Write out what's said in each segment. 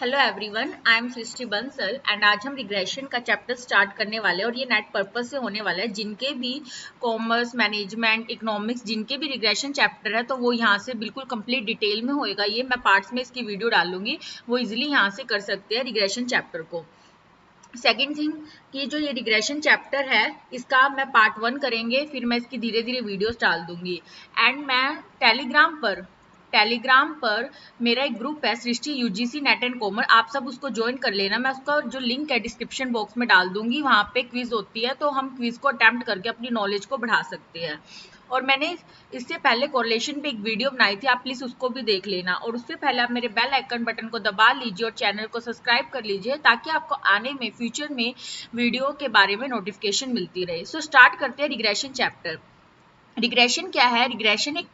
Hello everyone, I am Srishti Bansal and आज हम regression का चैप्टर स्टार्ट करने वाले हैं और ये नेट पर्पस से होने वाला है। जिनके भी कॉमर्स, मैनेजमेंट, इकोनॉमिक्स जिनके भी रिग्रेशन चैप्टर है तो वो यहाँ से बिल्कुल कंप्लीट डिटेल में होएगा। ये मैं पार्ट्स में इसकी वीडियो डालूंगी, वो इजीली यहाँ से कर सकते हैं रिग्रेशन चैप्टर को। सेकेंड थिंग कि जो ये रिग्रेशन चैप्टर है इसका मैं पार्ट 1 करेंगे, फिर मैं इसकी धीरे धीरे वीडियोस डाल दूंगी। एंड मैं टेलीग्राम पर मेरा एक ग्रुप है सृष्टि यूजीसी नेट एंड कॉमर्स, आप सब उसको ज्वाइन कर लेना। मैं उसका जो लिंक है डिस्क्रिप्शन बॉक्स में डाल दूंगी। वहाँ पे क्विज होती है तो हम क्विज को अटेम्प्ट करके अपनी नॉलेज को बढ़ा सकते हैं। और मैंने इससे पहले कोरिलेशन पे एक वीडियो बनाई थी, आप प्लीज उसको भी देख लेना। और उससे पहले आप मेरे बेल आइकन बटन को दबा लीजिए और चैनल को सब्सक्राइब कर लीजिए ताकि आपको आने में फ्यूचर में वीडियो के बारे में नोटिफिकेशन मिलती रहे। सो स्टार्ट करते हैं रिग्रेशन चैप्टर। रिग्रेशन क्या है? रिग्रेशन एक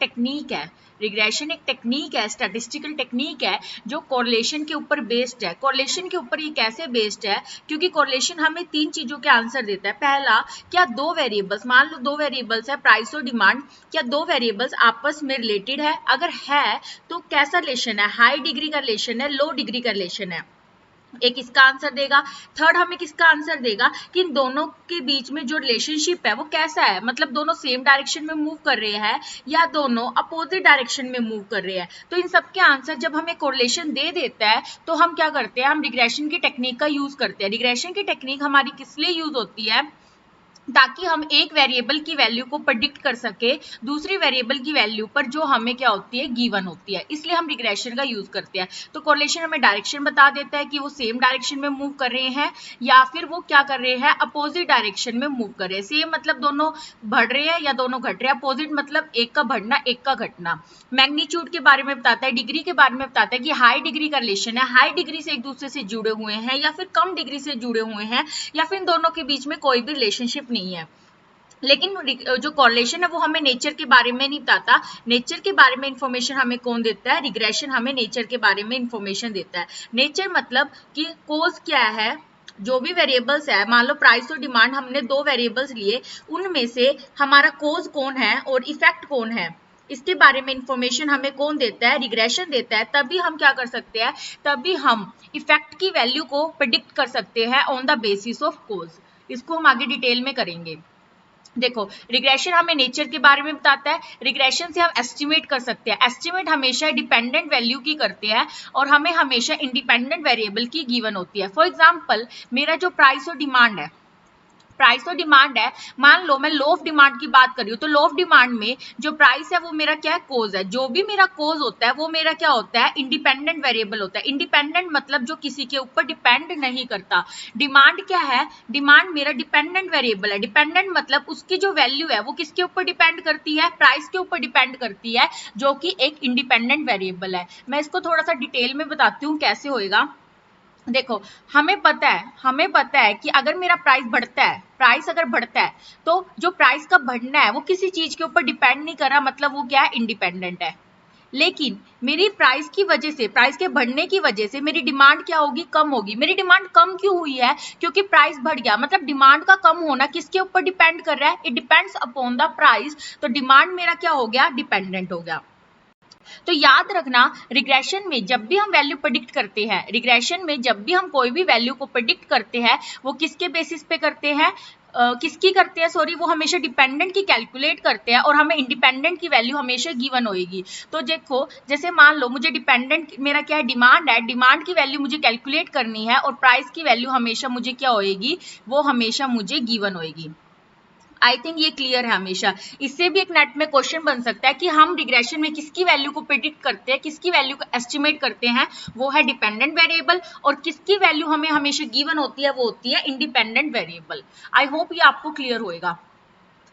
टेक्निक है, स्टैटिस्टिकल टेक्निक है जो कोरिलेशन के ऊपर बेस्ड है। कोरिलेशन के ऊपर ये कैसे बेस्ड है? क्योंकि कोरिलेशन हमें 3 चीजों के आंसर देता है। पहला, क्या 2 वेरिएबल्स, मान लो 2 वेरिएबल्स है प्राइस और डिमांड, क्या 2 वेरिएबल्स आपस में रिलेटेड है? अगर है तो कैसा रिलेशन है? हाई डिग्री का रिलेशन है, लो डिग्री का रिलेशन है? एक इसका आंसर देगा। थर्ड हमें किसका आंसर देगा कि इन दोनों के बीच में जो रिलेशनशिप है वो कैसा है, मतलब दोनों सेम डायरेक्शन में मूव कर रहे हैं या दोनों अपोजिट डायरेक्शन में मूव कर रहे हैं। तो इन सब के आंसर जब हमें कोरिलेशन दे देता है तो हम क्या करते हैं, हम रिग्रेशन की टेक्निक का यूज करते हैं। रिग्रेशन की टेक्निक हमारी किस लिए यूज होती है? ताकि हम एक वेरिएबल की वैल्यू को प्रेडिक्ट कर सके दूसरी वेरिएबल की वैल्यू पर जो हमें क्या होती है, गिवन होती है। इसलिए हम रिग्रेशन का यूज करते हैं। तो कोरिलेशन हमें डायरेक्शन बता देता है कि वो सेम डायरेक्शन में मूव कर रहे हैं या फिर वो क्या कर रहे हैं, अपोजिट डायरेक्शन में मूव कर रहे हैं। सेम मतलब दोनों बढ़ रहे हैं या दोनों घट रहे हैं, अपोजिट मतलब एक का बढ़ना एक का घटना। मैग्नीट्यूड के बारे में बताता है, डिग्री के बारे में बताता है कि हाई डिग्री का रिलेशन है, हाई डिग्री से एक दूसरे से जुड़े हुए हैं या फिर कम डिग्री से जुड़े हुए हैं या फिर इन दोनों के बीच में कोई भी रिलेशनशिप नहीं है। लेकिन जो कोरिलेशन है वो हमें नेचर के बारे में नहीं बताता। नेचर के बारे में इंफॉर्मेशन हमें कौन देता है? रिग्रेशन हमें नेचर के बारे में इंफॉर्मेशन देता है। नेचर मतलब कि कोज क्या है, जो भी वेरिएबल्स है, मान लो प्राइस और डिमांड, हमने 2 वेरिएबल्स लिए, उनमें से हमारा कोज कौन है और इफेक्ट कौन है, इसके बारे में इंफॉर्मेशन हमें कौन देता है? रिग्रेशन देता है। तभी हम क्या कर सकते हैं, तभी हम इफेक्ट की वैल्यू को प्रेडिक्ट कर सकते हैं ऑन द बेसिस ऑफ कोज। इसको हम आगे डिटेल में करेंगे। देखो, रिग्रेशन हमें नेचर के बारे में बताता है। रिग्रेशन से हम एस्टिमेट कर सकते हैं। एस्टिमेट हमेशा डिपेंडेंट वैल्यू की करते हैं और हमें हमेशा इंडिपेंडेंट वेरिएबल की गिवन होती है। फॉर एग्जांपल, मेरा जो प्राइस और डिमांड है, मान लो मैं लो ऑफ डिमांड की बात कर रही हूँ, तो लो ऑफ डिमांड में जो प्राइस है वो मेरा क्या है, कोज है। जो भी मेरा कोज होता है वो मेरा क्या होता है, इंडिपेंडेंट वेरिएबल होता है। इंडिपेंडेंट मतलब जो किसी के ऊपर डिपेंड नहीं करता। डिमांड क्या है? डिमांड मेरा डिपेंडेंट वेरिएबल है। डिपेंडेंट मतलब उसकी जो वैल्यू है वो किसके ऊपर डिपेंड करती है? प्राइस के ऊपर डिपेंड करती है, जो कि एक इंडिपेंडेंट वेरिएबल है। मैं इसको थोड़ा सा डिटेल में बताती हूँ कैसे होएगा। देखो, हमें पता है कि अगर मेरा प्राइस अगर बढ़ता है तो जो प्राइस का बढ़ना है वो किसी चीज के ऊपर डिपेंड नहीं कर रहा, मतलब वो क्या है, इंडिपेंडेंट है। लेकिन मेरी प्राइस के बढ़ने की वजह से मेरी डिमांड क्या होगी, कम होगी। मेरी डिमांड कम क्यों हुई है? क्योंकि प्राइस बढ़ गया। मतलब डिमांड का कम होना किसके ऊपर डिपेंड कर रहा है? It depends upon the price. तो डिमांड मेरा क्या हो गया, डिपेंडेंट हो गया। तो याद रखना, रिग्रेशन में जब भी हम वैल्यू प्रेडिक्ट करते हैं, रिग्रेशन में जब भी हम कोई भी वैल्यू को प्रेडिक्ट करते हैं वो किसके बेसिस पे करते हैं, वो हमेशा डिपेंडेंट की कैलकुलेट करते हैं और हमें इंडिपेंडेंट की वैल्यू हमेशा गिवन होएगी। तो देखो, जैसे मान लो मुझे डिपेंडेंट मेरा क्या है, डिमांड है, डिमांड की वैल्यू मुझे कैलकुलेट करनी है और प्राइस की वैल्यू हमेशा मुझे क्या होएगी, वो हमेशा मुझे गिवन होएगी। आई थिंक ये क्लियर है। हमेशा इससे भी एक नेट में क्वेश्चन बन सकता है कि हम रिग्रेशन में किसकी वैल्यू को प्रेडिक्ट करते हैं, किसकी वैल्यू को एस्टिमेट करते हैं, वो है डिपेंडेंट वेरिएबल, और किसकी वैल्यू हमें हमेशा गिवन होती है, वो होती है इंडिपेंडेंट वेरिएबल। आई होप ये आपको क्लियर होएगा।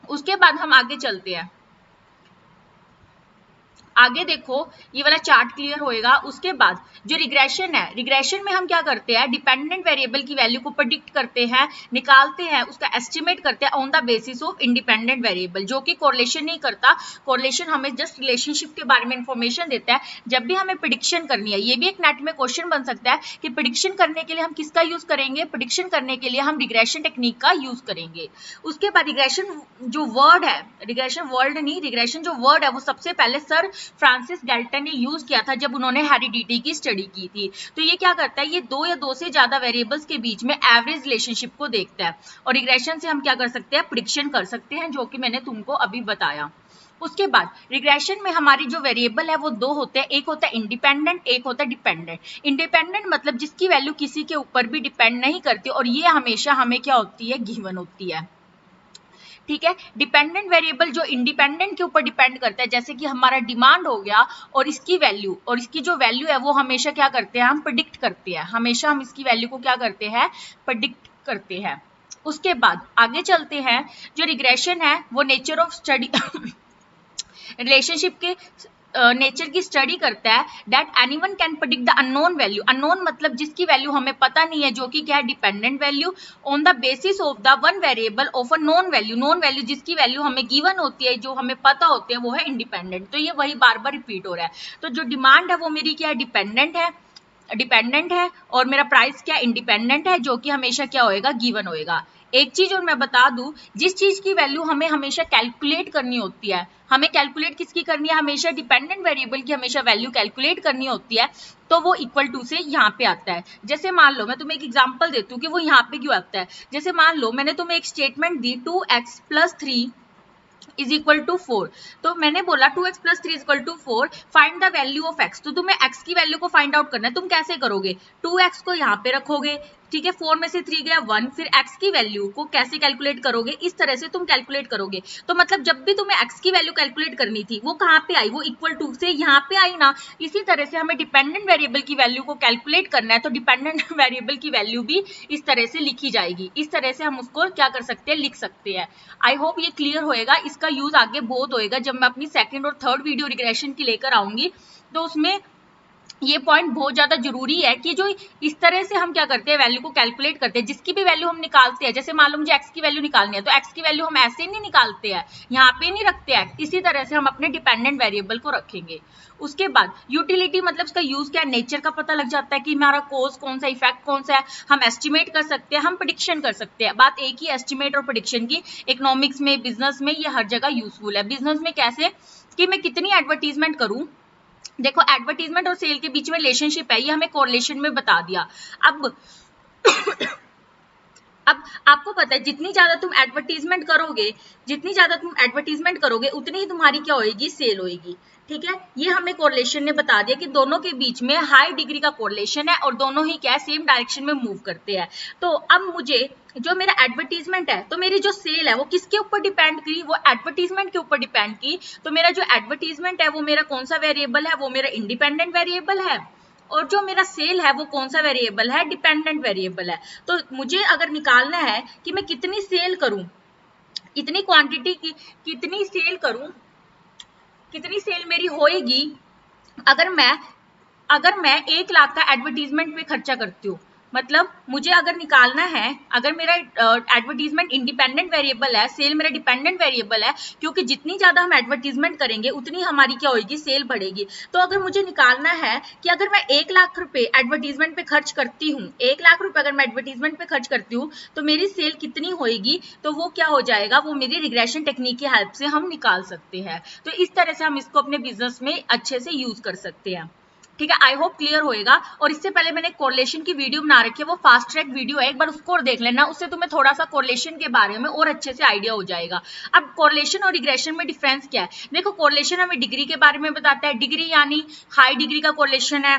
उसके बाद हम आगे चलते हैं। आगे देखो, ये वाला चार्ट क्लियर होएगा। उसके बाद जो रिग्रेशन है, रिग्रेशन में हम क्या करते हैं, डिपेंडेंट वेरिएबल की वैल्यू को प्रेडिक्ट करते हैं, निकालते हैं, उसका एस्टिमेट करते हैं on the basis of independent variable, जो कि कोरिलेशन नहीं करता। कोरिलेशन हमें जस्ट रिलेशनशिप के बारे में इंफॉर्मेशन देता है। जब भी हमें प्रेडिक्शन करनी है, ये भी एक नेट में क्वेश्चन बन सकता है कि प्रेडिक्शन करने के लिए हम किसका यूज करेंगे, प्रेडिक्शन करने के लिए हम रिग्रेशन टेक्निक का यूज करेंगे। उसके बाद रिग्रेशन जो वर्ड है, रिग्रेशन वर्ड नहीं, रिग्रेशन जो वर्ड है वो सबसे पहले सर फ्रांसिस गैल्टन ने यूज किया था जब उन्होंने हेरिडिटी की स्टडी की थी। तो ये क्या करता है, ये दो या दो से ज्यादा वेरिएबल्स के बीच में एवरेज रिलेशनशिप को देखता है और रिग्रेशन से हम क्या कर सकते हैं, प्रिडिक्शन कर सकते हैं, जो कि मैंने तुमको अभी बताया। उसके बाद रिग्रेशन में हमारी जो वेरिएबल है वो दो होते हैं, एक होता है इंडिपेंडेंट, एक होता है डिपेंडेंट। इंडिपेंडेंट मतलब जिसकी वैल्यू किसी के ऊपर भी डिपेंड नहीं करती और ये हमेशा हमें क्या होती है, गिवन होती है। ठीक है, डिपेंडेंट वेरिएबल जो इंडिपेंडेंट के ऊपर डिपेंड करता है, जैसे कि हमारा डिमांड हो गया और इसकी वैल्यू, और इसकी जो वैल्यू है वो हमेशा क्या करते हैं, हम प्रेडिक्ट करते हैं, हमेशा हम इसकी वैल्यू को क्या करते हैं, प्रेडिक्ट करते हैं। उसके बाद आगे चलते हैं, जो रिग्रेशन है वो नेचर ऑफ स्टडी रिलेशनशिप के नेचर की स्टडी करता है, that anyone can predict the unknown value. Unknown मतलब जिसकी वैल्यू हमें पता नहीं है, जो कि क्या है, dependent value, on the basis of the one variable of a known value. Known value जिसकी वैल्यू हमें गिवन होती है, जो हमें पता होते हैं, वो है इंडिपेंडेंट। तो ये वही बार बार रिपीट हो रहा है। तो जो डिमांड है वो मेरी क्या है, डिपेंडेंट है और मेरा प्राइस क्या इंडिपेंडेंट है, जो कि हमेशा क्या होएगा, गिवन होएगा। एक चीज और मैं बता दूं, जिस चीज की वैल्यू हमें हमेशा कैलकुलेट करनी होती है, हमें कैलकुलेट किसकी करनी है, हमेशा डिपेंडेंट वेरिएबल की हमेशा वैल्यू कैलकुलेट करनी होती है, तो वो इक्वल टू से यहाँ पे आता है। जैसे मान लो मैं तुम्हें एक एग्जांपल देती हूँ कि वो यहाँ पे क्यों आता है। जैसे मान लो मैंने तुम्हें एक स्टेटमेंट दी 2x + 3 इज इक्वल टू 4, तो मैंने बोला 2x + 3 equal to 4, find the value of x। तो तुम्हें x की वैल्यू को फाइंड आउट करना है, तुम कैसे करोगे, 2x को यहाँ पे रखोगे, ठीक है, 4 में से 3 गया 1, फिर x की वैल्यू को कैसे कैलकुलेट करोगे, इस तरह से तुम कैलकुलेट करोगे। तो मतलब जब भी तुम्हें x की वैल्यू कैलकुलेट करनी थी, वो कहाँ पे आई, वो इक्वल टू से यहाँ पे आई ना। इसी तरह से हमें डिपेंडेंट वेरिएबल की वैल्यू को कैलकुलेट करना है, तो डिपेंडेंट वेरिएबल की वैल्यू भी इस तरह से लिखी जाएगी, इस तरह से हम उसको क्या कर सकते हैं, लिख सकते हैं। आई होप ये क्लियर होएगा, इसका यूज आगे बहुत होएगा जब मैं अपनी सेकंड और थर्ड वीडियो रिग्रेशन की लेकर आऊंगी, तो उसमें ये पॉइंट बहुत ज्यादा जरूरी है कि जो इस तरह से हम क्या करते हैं, वैल्यू को कैलकुलेट करते हैं, जिसकी भी वैल्यू हम निकालते हैं। जैसे मान लो मुझे x की वैल्यू निकालनी है, तो x की वैल्यू हम ऐसे नहीं निकालते हैं, यहाँ पे नहीं रखते हैं, इसी तरह से हम अपने डिपेंडेंट वेरिएबल को रखेंगे। उसके बाद यूटिलिटी मतलब इसका यूज क्या है, नेचर का पता लग जाता है कि हमारा कोज कौन सा, इफेक्ट कौन सा है, हम एस्टिमेट कर सकते हैं, हम प्रेडिक्शन कर सकते हैं। बात एक ही एस्टिमेट और प्रेडिक्शन की, इकोनॉमिक्स में, बिजनेस में, ये हर जगह यूजफुल है। बिजनेस में कैसे, कि मैं कितनी एडवर्टीजमेंट करूं, देखो एडवर्टीजमेंट और सेल के बीच में रिलेशनशिप है, ये हमें कोरिलेशन में बता दिया। अब आपको पता है जितनी ज्यादा तुम एडवर्टीजमेंट करोगे उतनी ही तुम्हारी क्या होएगी, सेल होएगी। ठीक है, ये हमें कोरिलेशन ने बता दिया कि दोनों के बीच में हाई डिग्री का कोरिलेशन है और दोनों ही क्या है, सेम डायरेक्शन में मूव करते हैं। तो अब मुझे जो मेरा एडवर्टीजमेंट है, तो मेरी जो सेल है वो किसके ऊपर डिपेंड की, वो एडवर्टीजमेंट के ऊपर डिपेंड की। तो मेरा जो एडवर्टीजमेंट है वो मेरा कौन सा वेरिएबल है, वो मेरा इंडिपेंडेंट वेरिएबल है, और जो मेरा सेल है वो कौन सा वेरिएबल है, डिपेंडेंट वेरिएबल है। तो मुझे अगर निकालना है कि मैं कितनी सेल करूं, इतनी क्वांटिटी की कितनी सेल करूं, कितनी सेल मेरी होएगी, अगर मैं 1 लाख का एडवर्टीजमेंट पे खर्चा करती हूँ, मतलब मुझे अगर निकालना है, अगर मेरा एडवर्टीजमेंट इंडिपेंडेंट वेरिएबल है, सेल मेरा डिपेंडेंट वेरिएबल है, क्योंकि जितनी ज्यादा हम एडवर्टीजमेंट करेंगे उतनी हमारी क्या होगी, सेल बढ़ेगी। तो अगर मुझे निकालना है कि अगर मैं 1 लाख रुपए एडवर्टीजमेंट पे खर्च करती हूँ, 1 लाख रुपए अगर मैं एडवर्टीजमेंट पे खर्च करती हूँ, तो मेरी सेल कितनी होएगी, तो वो क्या हो जाएगा, वो मेरी रिग्रेशन टेक्निक की हेल्प से हम निकाल सकते हैं। तो इस तरह से हम इसको अपने बिजनेस में अच्छे से यूज कर सकते हैं। ठीक है, आई होप क्लियर होएगा। और इससे पहले मैंने कोरिलेशन की वीडियो बना रखी है, वो फास्ट ट्रैक वीडियो है, एक बार उसको और देख लेना, उससे तुम्हें थोड़ा सा कोरिलेशन के बारे में और अच्छे से आइडिया हो जाएगा। अब कोरिलेशन और रिग्रेशन में डिफरेंस क्या है, देखो कोरिलेशन हमें डिग्री के बारे में बताता है, डिग्री यानी हाई डिग्री का कोरिलेशन है,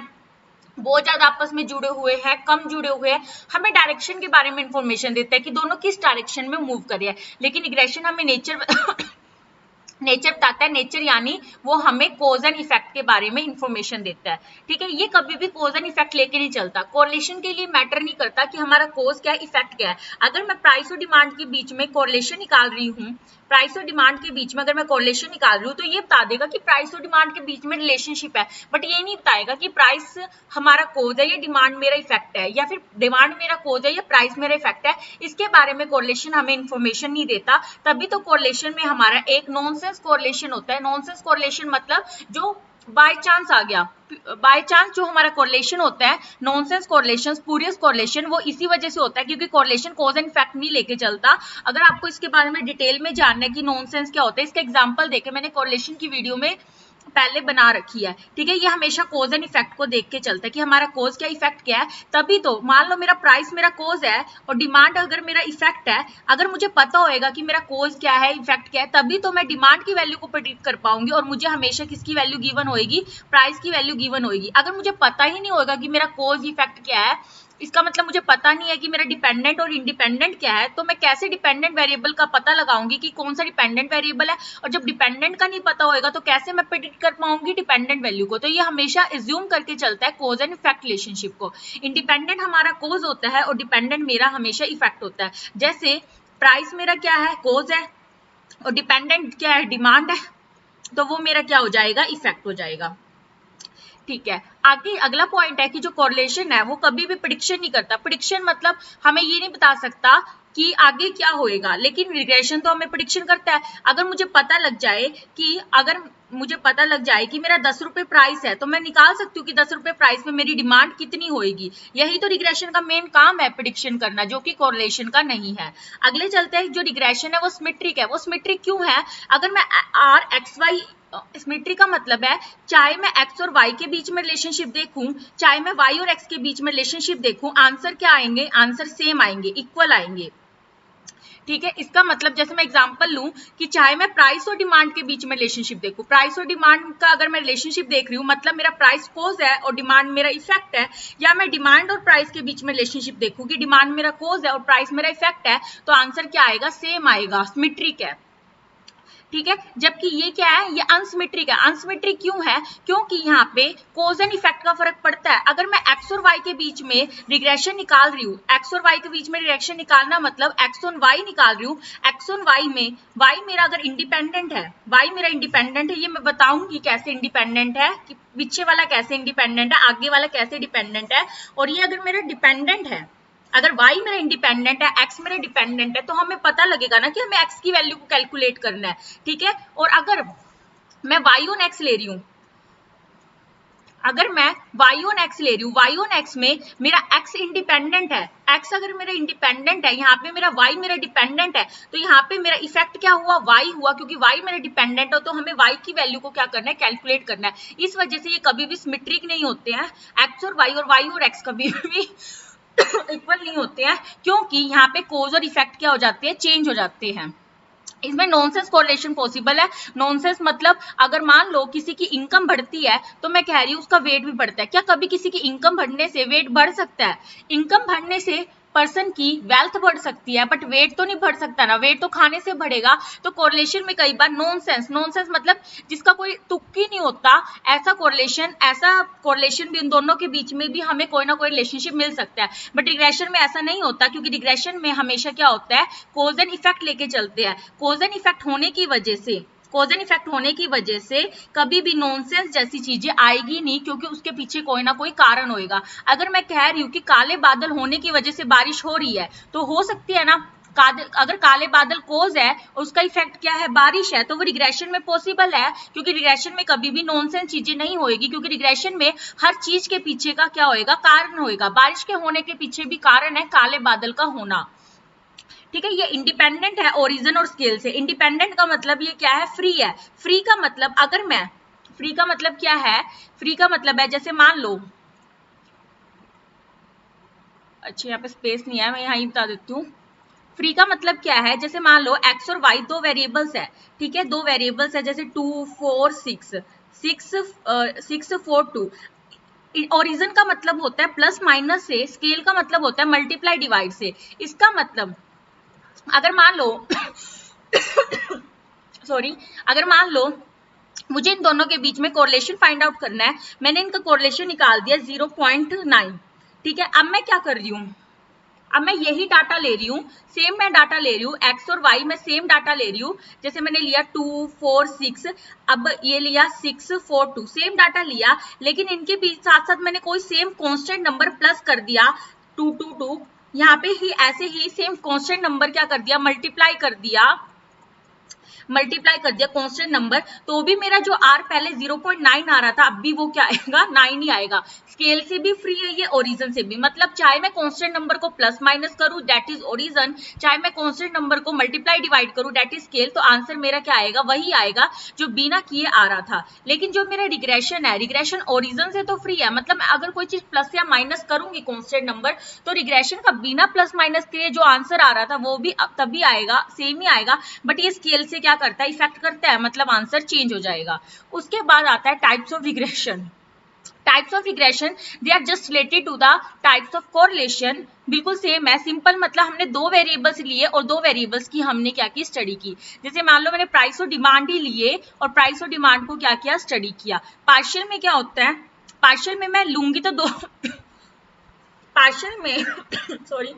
बहुत ज्यादा आपस में जुड़े हुए हैं, कम जुड़े हुए हैं, हमें डायरेक्शन के बारे में इंफॉर्मेशन देता है कि दोनों किस डायरेक्शन में मूव कर रहे हैं। लेकिन रिग्रेशन हमें नेचर बताता है, नेचर यानी वो हमें कोज एंड इफेक्ट के बारे में इंफॉर्मेशन देता है। ठीक है, ये कभी भी कोज एंड इफेक्ट लेके नहीं चलता। कोरिलेशन के लिए मैटर नहीं करता कि हमारा कोज क्या है, इफेक्ट क्या है। अगर मैं प्राइस और डिमांड के बीच में कोरिलेशन निकाल रही हूँ, प्राइस और डिमांड के बीच में अगर मैं कोरिलेशन निकाल रही हूँ, तो ये बता देगा कि प्राइस और डिमांड के बीच में रिलेशनशिप है, बट ये नहीं बताएगा कि प्राइस हमारा कोज है या डिमांड मेरा इफेक्ट है, या फिर डिमांड मेरा कोज है या प्राइस मेरा इफेक्ट है। इसके बारे में कोरिलेशन हमें इंफॉर्मेशन नहीं देता। तभी तो कोरिलेशन में हमारा एक नॉनसेंस कोरिलेशन होता है। नॉनसेंस कोरिलेशन मतलब जो बाय चांस आ गया, बाय चांस जो हमारा कोरिलेशन होता है, नॉनसेंस कोरिलेशन, स्पूरियस कोरिलेशन, वो इसी वजह से होता है क्योंकि कोरिलेशन कॉज एंड इफेक्ट नहीं लेके चलता। अगर आपको इसके बारे में डिटेल में जानना है कि नॉनसेंस क्या होता है, इसका एग्जांपल देके मैंने कोरिलेशन की वीडियो में पहले बना रखी है, ठीक है। ये हमेशा कोज एंड इफेक्ट को देख के चलता है कि हमारा कोज क्या इफेक्ट क्या है, तभी तो मान लो मेरा प्राइस मेरा कोज है और डिमांड अगर मेरा इफेक्ट है, अगर मुझे पता होएगा कि मेरा कोज क्या है इफेक्ट क्या है, तभी तो मैं डिमांड की वैल्यू को प्रेडिक्ट कर पाऊंगी और मुझे हमेशा किसकी वैल्यू गिवन होएगी, प्राइस की वैल्यू गिवन होएगी। अगर मुझे पता ही नहीं होगा कि मेरा कोज इफेक्ट क्या है, इसका मतलब मुझे पता नहीं है कि मेरा डिपेंडेंट और इंडिपेंडेंट क्या है, तो मैं कैसे डिपेंडेंट वेरिएबल का पता लगाऊंगी कि कौन सा डिपेंडेंट वेरिएबल है, और जब डिपेंडेंट का नहीं पता होएगा तो कैसे मैं प्रेडिक्ट कर पाऊंगी डिपेंडेंट वैल्यू को। तो ये हमेशा एज्यूम करके चलता है कोज एंड इफेक्ट रिलेशनशिप को। इंडिपेंडेंट हमारा कोज होता है और डिपेंडेंट मेरा हमेशा इफेक्ट होता है। जैसे प्राइस मेरा क्या है, कोज है, और डिपेंडेंट क्या है, डिमांड है, तो वो मेरा क्या हो जाएगा, इफेक्ट हो जाएगा, ठीक है। आगे अगला पॉइंट है कि जो कोरिलेशन है वो कभी भी प्रेडिक्शन नहीं करता। प्रेडिक्शन मतलब हमें ये नहीं बता सकता कि आगे क्या होएगा, लेकिन रिग्रेशन तो हमें प्रेडिक्शन करता है। अगर मुझे पता लग जाए कि मेरा 10 रुपए प्राइस है, तो मैं निकाल सकती हूँ कि 10 रुपए प्राइस में मेरी डिमांड कितनी होएगी। यही तो रिग्रेशन का मेन काम है, प्रेडिक्शन करना, जो कि कोरिलेशन का नहीं है। अगले चलते हैं, जो रिग्रेशन है वो सिमेट्रिक है। वो सिमेट्रिक क्यों है? अगर मैं आर एक्स वाई, सिमेट्री का मतलब है चाहे मैं x और y के बीच में रिलेशनशिप देखूं, चाहे मैं y और x के बीच में रिलेशनशिप देखूं, आंसर क्या आएंगे, आंसर सेम आएंगे, इक्वल आएंगे, ठीक है। इसका मतलब जैसे मैं एग्जांपल लूं कि चाहे मैं प्राइस और डिमांड के बीच में रिलेशनशिप देखूं, प्राइस और डिमांड का अगर मैं रिलेशनशिप देख रही हूं, मतलब मेरा प्राइस कोज है और डिमांड मेरा इफेक्ट है, या मैं डिमांड और प्राइस के बीच में रिलेशनशिप देखूं कि डिमांड मेरा कोज है और प्राइस मेरा इफेक्ट है, तो आंसर क्या आएगा, सेम आएगा, सिमेट्रिक है, ठीक है। जबकि ये क्या है, ये अनसिमेट्रिक है। अनसिमेट्रिक क्यों है? क्योंकि यहाँ पे कोज एंड इफेक्ट का फर्क पड़ता है। अगर मैं एक्स और वाई के बीच में रिग्रेशन निकाल रही हूँ, एक्स और वाई के बीच में रिग्रेशन निकालना मतलब एक्स ऑन वाई निकाल रही हूँ, एक्स ऑन वाई में वाई मेरा अगर इंडिपेंडेंट है, वाई मेरा इंडिपेंडेंट है, ये मैं बताऊंगी कैसे इंडिपेंडेंट है, कि पीछे वाला कैसे इंडिपेंडेंट है, आगे वाला कैसे डिपेंडेंट है। और ये अगर मेरा डिपेंडेंट है, अगर y मेरा इंडिपेंडेंट है, x मेरा डिपेंडेंट है, तो हमें पता लगेगा ना कि हमें x की वैल्यू को कैलकुलेट करना है, ठीक है। और अगर मैं y on x ले रही हूं, अगर मैं y on x ले रही हूँ, y on x में मेरा x इंडिपेंडेंट है, x अगर मेरा इंडिपेंडेंट है, यहाँ पे मेरा y मेरा डिपेंडेंट है, तो यहाँ पे मेरा इफेक्ट क्या हुआ, y हुआ, क्योंकि y मेरा डिपेंडेंट हो तो हमें y की वैल्यू को क्या करना है, कैलकुलेट करना है। इस वजह से ये कभी भी सिमेट्रिक नहीं होते हैं, x और y और x कभी भी इक्वल नहीं होते हैं, क्योंकि यहाँ पे कोज और इफेक्ट क्या हो जाते हैं, चेंज हो जाते हैं। इसमें नॉनसेंस कोरिलेशन पॉसिबल है। नॉनसेंस मतलब अगर मान लो किसी की इनकम बढ़ती है तो मैं कह रही हूँ उसका वेट भी बढ़ता है। क्या कभी किसी की इनकम बढ़ने से वेट बढ़ सकता है? इनकम बढ़ने से पर्सन की वेल्थ बढ़ सकती है, बट वेट तो नहीं बढ़ सकता ना, वेट तो खाने से बढ़ेगा। तो कोरिलेशन में कई बार नॉनसेंस, नॉनसेंस मतलब जिसका कोई तुक ही नहीं होता, ऐसा कोरिलेशन भी, इन दोनों के बीच में भी हमें कोई ना कोई रिलेशनशिप मिल सकता है। बट रिग्रेशन में ऐसा नहीं होता, क्योंकि रिग्रेशन में हमेशा क्या होता है, कोज एंड इफेक्ट लेके चलते हैं। कोज एंड इफेक्ट होने की वजह से कभी भी नॉनसेंस जैसी चीजें आएगी नहीं, क्योंकि उसके पीछे कोई ना कोई कारण होएगा। अगर मैं कह रही हूँ कि काले बादल होने की वजह से बारिश हो रही है, तो हो सकती है ना, अगर काले बादल कोज है, उसका इफेक्ट क्या है, बारिश है, तो वो रिग्रेशन में पॉसिबल है, क्योंकि रिग्रेशन में कभी भी नॉनसेंस चीजें नहीं होएगी, क्योंकि रिग्रेशन में हर चीज के पीछे का क्या होएगा, कारण होएगा। बारिश के होने के पीछे भी कारण है काले बादल का होना, ठीक है। ये इंडिपेंडेंट है ओरिजिन और स्केल से। इंडिपेंडेंट का मतलब ये क्या है, फ्री है। फ्री का मतलब फ्री का मतलब क्या है, फ्री का मतलब है, जैसे मान लो, अच्छा यहाँ पे स्पेस नहीं है, मैं यहाँ ही बता देती हूँ। फ्री का मतलब क्या है, जैसे मान लो x और y दो वेरिएबल्स है, ठीक है, दो वेरिएबल्स है, जैसे 2 4 6 6 4 2। ओरिजिन का मतलब होता है प्लस माइनस से, स्केल का मतलब होता है मल्टीप्लाई डिवाइड से। इसका मतलब अगर मान लो सॉरी, अगर मान लो मुझे इन दोनों के बीच में कोरिलेशन फाइंड आउट करना है, मैंने इनका कोरिलेशन निकाल दिया 0.9, ठीक है। अब मैं क्या कर रही हूँ, अब मैं यही डाटा ले रही हूँ, सेम मैं डाटा ले रही हूँ, एक्स और वाई में सेम डाटा ले रही हूँ। जैसे मैंने लिया 2 4 6, अब ये लिया 6 4 2, सेम डाटा लिया, लेकिन इनके बीच साथ साथ मैंने कोई सेम कांस्टेंट नंबर प्लस कर दिया 2 2 2, यहाँ पे ही ऐसे ही सेम कांस्टेंट नंबर क्या कर दिया, मल्टीप्लाई कर दिया मल्टीप्लाई कर दिया कांस्टेंट नंबर, तो भी मेरा जो r पहले 0.9 आ रहा था, अब भी वो क्या आएगा, 9 ही आएगा। स्केल से भी फ्री है ये, ओरिजिन से भी, मतलब चाहे मैं कांस्टेंट नंबर को प्लस माइनस करूं दैट इज ओरिजिन, चाहे मैं कांस्टेंट नंबर को मल्टीप्लाई डिवाइड करूं दैट इज स्केल, तो आंसर मेरा क्या आएगा, वही आएगा जो बिना किए आ रहा था। लेकिन जो मेरा रिग्रेशन है, रिग्रेशन ओरिजिन से तो फ्री है, मतलब मैं अगर कोई चीज प्लस या माइनस करूंगी कांस्टेंट नंबर, तो रिग्रेशन का बिना प्लस माइनस के जो आंसर आ रहा था वो भी तभी आएगा, सेम ही आएगा, बट ये स्केल से क्या करता है, इफेक्ट करता है, मतलब आंसर चेंज हो जाएगा। उसके बाद आता है types of regression. Types of regression they are just related to the types of correlation, बिल्कुल सेम है, सिंपल, मतलब हमने दो वेरिएबल्स लिए और दो वेरिएबल्स की हमने क्या की, स्टडी की। जैसे मान लो मैंने प्राइस और डिमांड ही लिए और प्राइस और डिमांड को क्या किया, स्टडी किया। पार्शियल में क्या होता है, पार्शियल में मैं लूंगी तो दो पार्शियल में सॉरी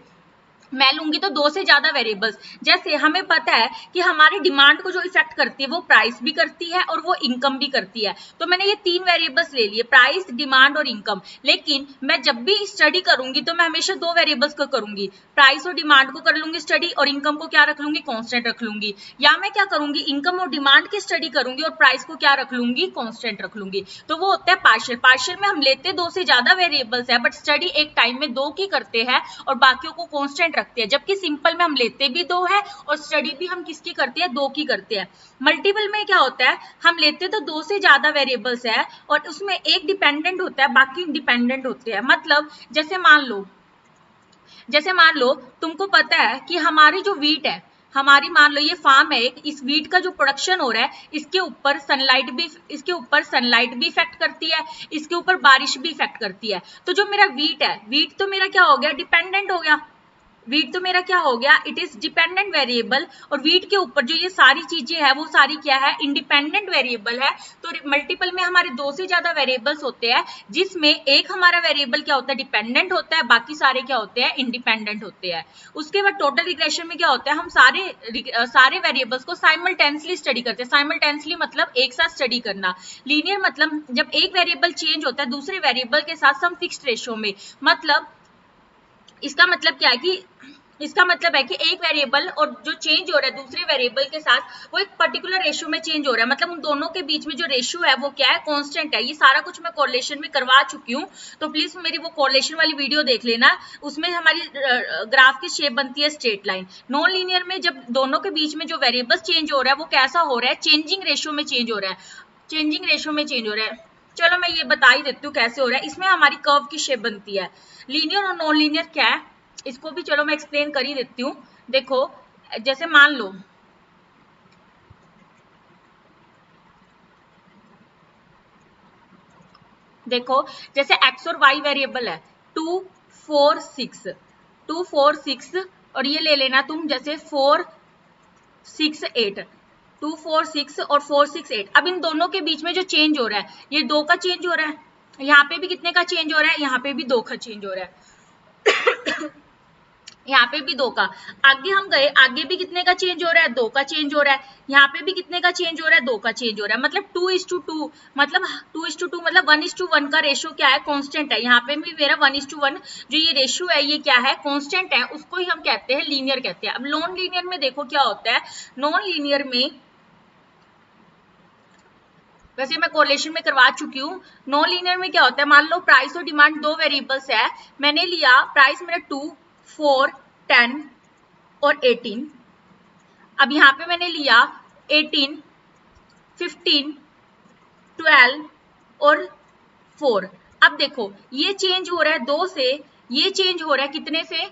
मैं लूंगी तो दो से ज्यादा वेरिएबल्स। जैसे हमें पता है कि हमारे डिमांड को जो इफेक्ट करती है वो प्राइस भी करती है और वो इनकम भी करती है, तो मैंने ये तीन वेरिएबल्स ले लिए, प्राइस, डिमांड और इनकम। लेकिन मैं जब भी स्टडी करूंगी तो मैं हमेशा दो वेरिएबल्स को करूंगी, प्राइस और डिमांड को कर लूंगी स्टडी और इनकम को क्या रख लूंगी, कांस्टेंट रख लूंगी। या मैं क्या करूंगी, इनकम और डिमांड की स्टडी करूंगी और प्राइस को क्या रख लूंगी, कांस्टेंट रख लूंगी। तो वो होता है पार्शियल। पार्शियल में हम लेते दो से ज्यादा वेरिएबल्स है, बट स्टडी एक टाइम में दो की करते हैं और बाकियों को कांस्टेंट रखते हैं। जबकि सिंपल में हम लेते भी दो है और स्टडी भी हम किसकी करते हैं, दो की करते हैं। मल्टीपल में क्या होता है, हम लेते तो दो से ज्यादा वेरिएबल्स है और उसमें एक डिपेंडेंट होता है, बाकी इंडिपेंडेंट होते हैं। मतलब जैसे मान लो तुमको पता है कि हमारी जो वीट है, हमारी मान लो ये फार्म है, इस वीट का जो प्रोडक्शन हो रहा है इसके ऊपर सनलाइट भी इफेक्ट करती है, इसके ऊपर बारिश भी इफेक्ट करती है। तो जो मेरा वीट है, वीट तो मेरा क्या हो गया, डिपेंडेंट हो गया, वीट तो मेरा क्या हो गया, इट इज डिपेंडेंट वेरिएबल। और वीट के ऊपर जो ये सारी चीजें हैं वो सारी क्या है, इंडिपेंडेंट वेरिएबल है। तो मल्टीपल में हमारे दो से ज्यादा वेरिएबल्स होते हैं, जिसमें एक हमारा वेरिएबल क्या होता है, डिपेंडेंट होता है, बाकी सारे क्या होते हैं, इंडिपेंडेंट होते हैं। उसके बाद टोटल रिग्रेशन में क्या होता है, हम सारे वेरिएबल्स को साइमल्टेनियसली स्टडी करते हैं। साइमल्टेनियसली मतलब एक साथ स्टडी करना। लीनियर मतलब जब एक वेरिएबल चेंज होता है दूसरे वेरिएबल के साथ सम फिक्स्ड रेशियो में। मतलब इसका मतलब क्या है कि एक वेरिएबल और जो चेंज हो रहा है दूसरे वेरिएबल के साथ वो एक पर्टिकुलर रेशियो में चेंज हो रहा है, मतलब उन दोनों के बीच में जो रेशियो है वो क्या है, कांस्टेंट है। ये सारा कुछ मैं कोरिलेशन में करवा चुकी हूँ, तो प्लीज मेरी वो कोरिलेशन वाली वीडियो देख लेना। उसमें हमारी ग्राफ की शेप बनती है स्ट्रेट लाइन। नॉन लीनियर में जब दोनों के बीच में जो वेरिएबल चेंज हो रहा है वो कैसा हो रहा है, चेंजिंग रेशियो में चेंज हो रहा है। चलो मैं ये बता ही देती हूँ कैसे हो रहा है। इसमें हमारी कर्व की शेप बनती है। लीनियर और नॉन लीनियर क्या है, इसको भी चलो मैं एक्सप्लेन कर ही देती हूँ। देखो जैसे मान लो जैसे x और y वेरिएबल है 2 4 6 और ये ले लेना तुम जैसे 4 6 8 2 4 6 और 4 6 8। अब इन दोनों के बीच में जो चेंज हो रहा है ये 2 का चेंज हो रहा है, यहाँ पे भी कितने का चेंज हो रहा है, यहाँ पे भी 2 का चेंज हो रहा है यहाँ पे भी 2 का। आगे हम गए, आगे भी कितने का चेंज हो रहा है, 2 का चेंज हो रहा है। यहाँ पे भी कितने का चेंज हो रहा है, 2 का चेंज हो रहा है। मतलब 2:2 मतलब 2:2 मतलब 1:1 का रेशियो क्या है, कांस्टेंट है। यहाँ पे भी मेरा 1:1 जो ये रेशियो है ये क्या है, कांस्टेंट है, उसको ही हम कहते हैं लीनियर कहते हैं। अब नॉन लीनियर में देखो क्या होता है, नॉन लीनियर में वैसे मैं कोरिलेशन में करवा चुकी हूँ। नॉन लीनियर में क्या होता है, मान लो प्राइस और डिमांड दो वेरिएबल्स है, मैंने लिया प्राइस मेरा 2 4 10 और 18। अब यहाँ पे मैंने लिया 18 15 12 और 4। अब देखो ये चेंज हो रहा है 2 से, ये चेंज हो रहा है कितने से,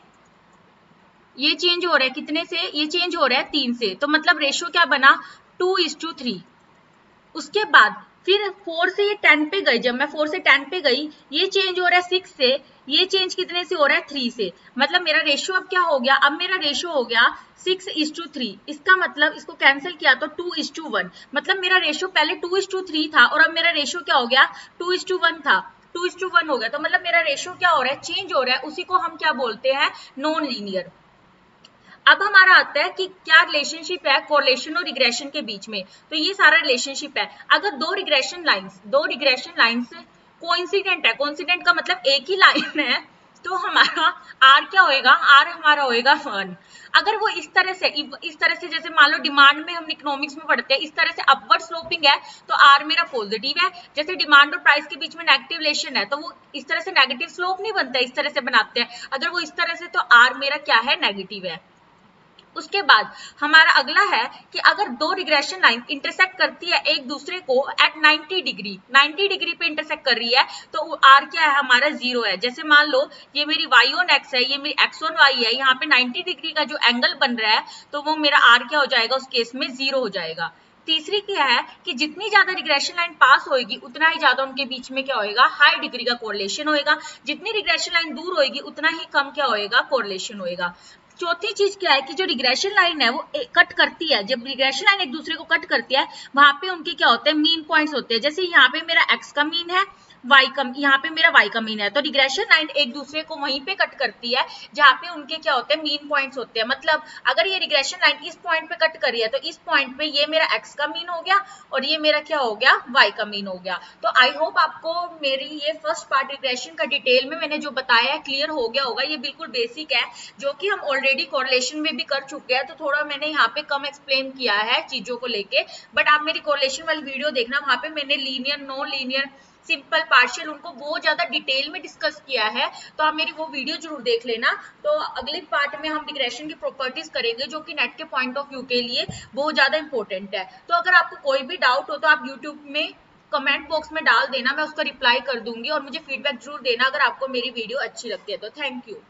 ये चेंज हो रहा है कितने से, ये चेंज हो रहा है 3 से। तो मतलब रेशियो क्या बना, 2:3। उसके बाद फिर 4 से ये 10 पे गई, जब मैं 4 से 10 पे गई ये चेंज हो रहा है 6 से, ये चेंज कितने से हो रहा है, 3 से। मतलब मेरा रेशियो अब क्या हो गया, अब मेरा रेशियो हो गया 6:3। इसका मतलब इसको कैंसिल किया तो 2:1। मतलब मेरा रेशियो पहले 2:3 था और अब मेरा रेशियो क्या हो गया, 2:1 था, 2:1 हो गया। तो मतलब मेरा रेशियो क्या हो रहा है, चेंज हो रहा है, उसी को हम क्या बोलते हैं, नॉन लीनियर। अब हमारा आता है कि क्या रिलेशनशिप है कोरिलेशन और रिग्रेशन के बीच में। तो ये सारा रिलेशनशिप है। अगर दो रिग्रेशन लाइंस कोइंसिडेंट है, कोइंसिडेंट का मतलब एक ही लाइन है, तो हमारा आर क्या होएगा, आर हमारा होएगा 1। अगर वो इस तरह से जैसे मान लो डिमांड में हम इकोनॉमिक्स में पढ़ते हैं, इस तरह से अपवर्ड स्लोपिंग है तो आर मेरा पॉजिटिव है। जैसे डिमांड और प्राइस के बीच में नेगेटिव रिलेशन है तो वो इस तरह से नेगेटिव स्लोप नहीं बनता, इस तरह से बनाते हैं। अगर वो इस तरह से तो आर मेरा क्या है, नेगेटिव है। उसके बाद हमारा अगला है कि अगर दो रिग्रेशन लाइन इंटरसेक्ट करती है एक दूसरे को एट 90 डिग्री पे इंटरसेक्ट कर रही है तो आर क्या है हमारा 0 है। जैसे मान लो ये मेरी y ऑन x है, ये मेरी x ऑन y है, यहाँ पे 90 डिग्री का जो एंगल बन रहा है तो वो मेरा आर क्या हो जाएगा, उस केस में 0 हो जाएगा। तीसरी क्या है कि जितनी ज्यादा रिग्रेशन लाइन पास होएगी उतना ही ज्यादा उनके बीच में क्या होएगा, हाई डिग्री का कोरिलेशन होएगा। जितनी रिग्रेशन लाइन दूर होएगी उतना ही कम क्या होएगा, कोरिलेशन होएगा। चौथी चीज क्या है कि जो रिग्रेशन लाइन है वो कट करती है, जब रिग्रेशन लाइन एक दूसरे को कट करती है वहां पे उनके क्या होते हैं, मीन पॉइंट्स होते हैं। जैसे यहाँ पे मेरा x का मीन है, y का, यहाँ पे मेरा y का मीन है, तो रिग्रेशन लाइन एक दूसरे को वहीं पे कट करती है जहाँ पे उनके क्या होते हैं, मीन पॉइंट्स होते हैं। मतलब अगर ये रिग्रेशन लाइन इस पॉइंट पे कट कर रही है तो इस पॉइंट पे ये मेरा x का मीन हो गया और ये मेरा क्या हो गया, y का मीन हो गया। तो आई होप आपको मेरी ये फर्स्ट पार्ट रिग्रेशन का डिटेल में मैंने जो बताया है क्लियर हो गया होगा। ये बिल्कुल बेसिक है जो कि हम ऑलरेडी कोरिलेशन में भी कर चुके हैं, तो थोड़ा मैंने यहाँ पे कम एक्सप्लेन किया है चीजों को लेके। बट आप मेरी कोरिलेशन वाली वीडियो देखना, वहां पे मैंने linear, non linear, simple, partial उनको बहुत ज्यादा डिटेल में डिस्कस किया है, तो आप मेरी वो वीडियो जरूर देख लेना। तो अगले पार्ट में हम रिग्रेशन की प्रॉपर्टीज करेंगे जो कि नेट के पॉइंट ऑफ व्यू के लिए बहुत ज्यादा इंपॉर्टेंट है। तो अगर आपको कोई भी डाउट हो तो आप यूट्यूब में कमेंट बॉक्स में डाल देना, मैं उसका रिप्लाई कर दूंगी और मुझे फीडबैक जरूर देना अगर आपको मेरी वीडियो अच्छी लगती है तो। Thank you.